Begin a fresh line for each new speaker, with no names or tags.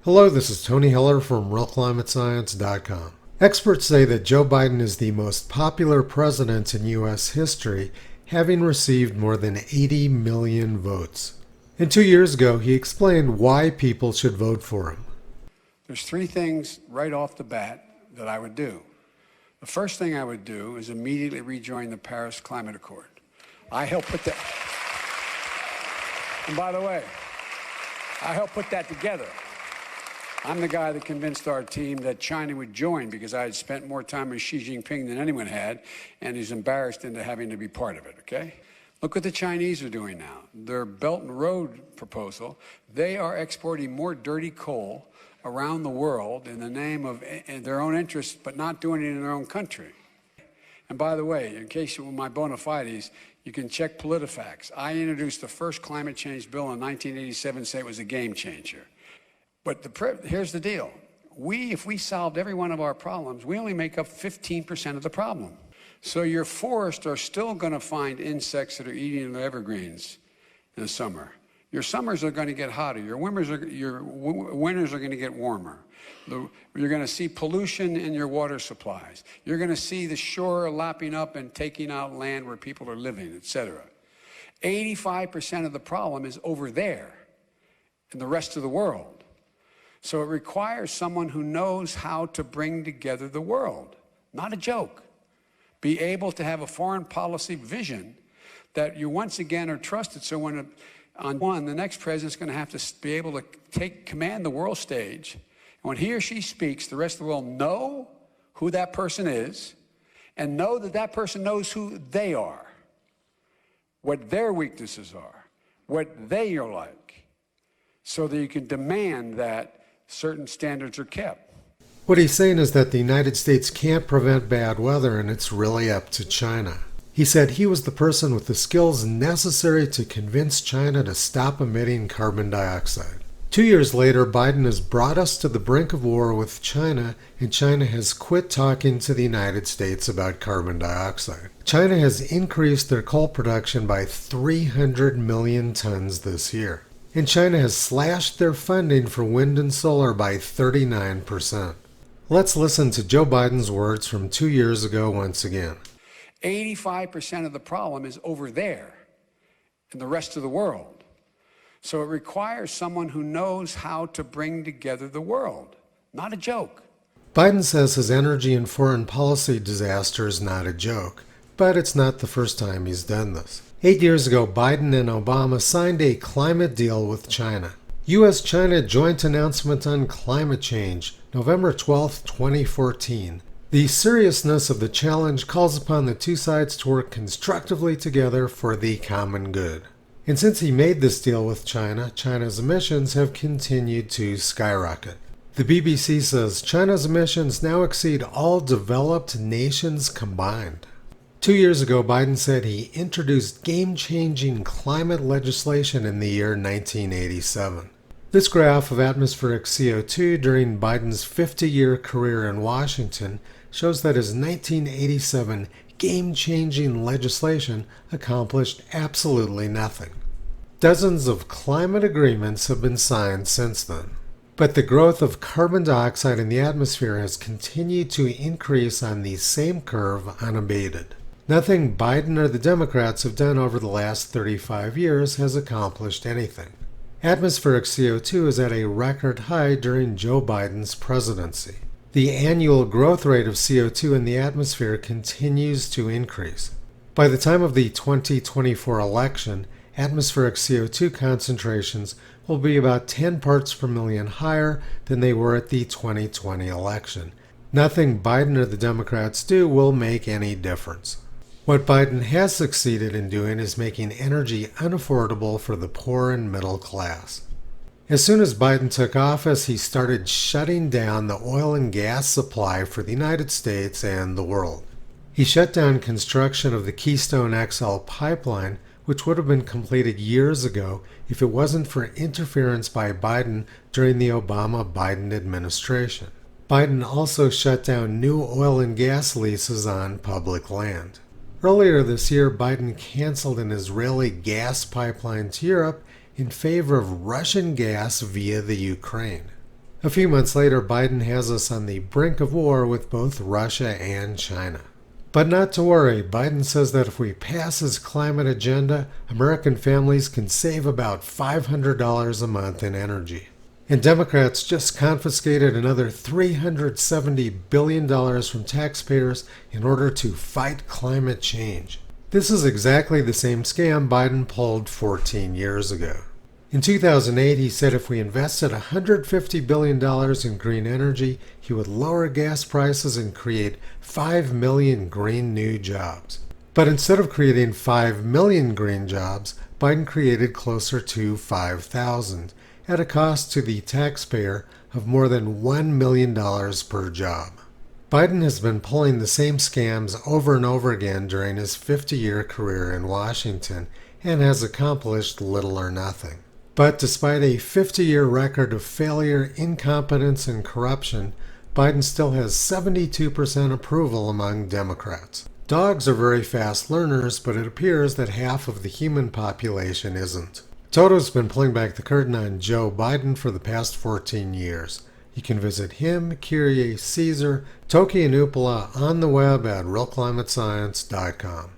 Hello, this is Tony Heller from RealClimateScience.com. Experts say that Joe Biden is the most popular president in U.S. history, having received more than 80 million votes. And 2 years ago, he explained why people should vote for him.
There's three things right off the bat that I would do. The first thing I would do is immediately rejoin the Paris Climate Accord. I helped put that, and by the way, I helped put that together. I'm the guy that convinced our team that China would join because I had spent more time with Xi Jinping than anyone had, and he's embarrassed into having to be part of it, okay? Look what the Chinese are doing now. Their Belt and Road proposal, they are exporting more dirty coal around the world in the name of their own interests, but not doing it in their own country. And by the way, in case you want my bona fides, you can check PolitiFacts. I introduced the first climate change bill in 1987, say it was a game changer. But here's the deal. If we solved every one of our problems, we only make up 15% of the problem. So your forests are still going to find insects that are eating the evergreens in the summer. Your summers are going to get hotter. Your winters are going to get warmer. You're going to see pollution in your water supplies. You're going to see the shore lapping up and taking out land where people are living, et cetera. 85% of the problem is over there in the rest of the world. So it requires someone who knows how to bring together the world. Not a joke. Be able to have a foreign policy vision that you once again are trusted. So when the next president's going to have to be able to command the world stage. And when he or she speaks, the rest of the world know who that person is and know that that person knows who they are, what their weaknesses are, what they are like, so that you can demand that certain standards are kept.
What he's saying is that the United States can't prevent bad weather, and it's really up to China. He said he was the person with the skills necessary to convince China to stop emitting carbon dioxide. 2 years later, Biden has brought us to the brink of war with China, and China has quit talking to the United States about carbon dioxide. China has increased their coal production by 300 million tons this year. And China has slashed their funding for wind and solar by 39%. Let's listen to Joe Biden's words from 2 years ago once again.
85% of the problem is over there in the rest of the world. So it requires someone who knows how to bring together the world. Not a joke.
Biden says his energy and foreign policy disaster is not a joke, but it's not the first time he's done this. 8 years ago, Biden and Obama signed a climate deal with China. U.S.-China Joint Announcement on Climate Change, November 12, 2014. The seriousness of the challenge calls upon the two sides to work constructively together for the common good. And since he made this deal with China, China's emissions have continued to skyrocket. The BBC says China's emissions now exceed all developed nations combined. 2 years ago, Biden said he introduced game-changing climate legislation in the year 1987. This graph of atmospheric CO2 during Biden's 50-year career in Washington shows that his 1987 game-changing legislation accomplished absolutely nothing. Dozens of climate agreements have been signed since then. But the growth of carbon dioxide in the atmosphere has continued to increase on the same curve unabated. Nothing Biden or the Democrats have done over the last 35 years has accomplished anything. Atmospheric CO2 is at a record high during Joe Biden's presidency. The annual growth rate of CO2 in the atmosphere continues to increase. By the time of the 2024 election, atmospheric CO2 concentrations will be about 10 parts per million higher than they were at the 2020 election. Nothing Biden or the Democrats do will make any difference. What Biden has succeeded in doing is making energy unaffordable for the poor and middle class. As soon as Biden took office, he started shutting down the oil and gas supply for the United States and the world. He shut down construction of the Keystone XL pipeline, which would have been completed years ago if it wasn't for interference by Biden during the Obama-Biden administration. Biden also shut down new oil and gas leases on public land. Earlier this year, Biden canceled an Israeli gas pipeline to Europe in favor of Russian gas via the Ukraine. A few months later, Biden has us on the brink of war with both Russia and China. But not to worry, Biden says that if we pass his climate agenda, American families can save about $500 a month in energy. And Democrats just confiscated another $370 billion from taxpayers in order to fight climate change. This is exactly the same scam Biden pulled 14 years ago. In 2008, he said if we invested $150 billion in green energy, he would lower gas prices and create 5 million green new jobs. But instead of creating 5 million green jobs, Biden created closer to 5,000, at a cost to the taxpayer of more than $1 million per job. Biden has been pulling the same scams over and over again during his 50-year career in Washington and has accomplished little or nothing. But despite a 50-year record of failure, incompetence, and corruption, Biden still has 72% approval among Democrats. Dogs are very fast learners, but it appears that half of the human population isn't. Toto's been pulling back the curtain on Joe Biden for the past 14 years. You can visit him, Kyrie Caesar, Toki and Upala on the web at realclimatescience.com.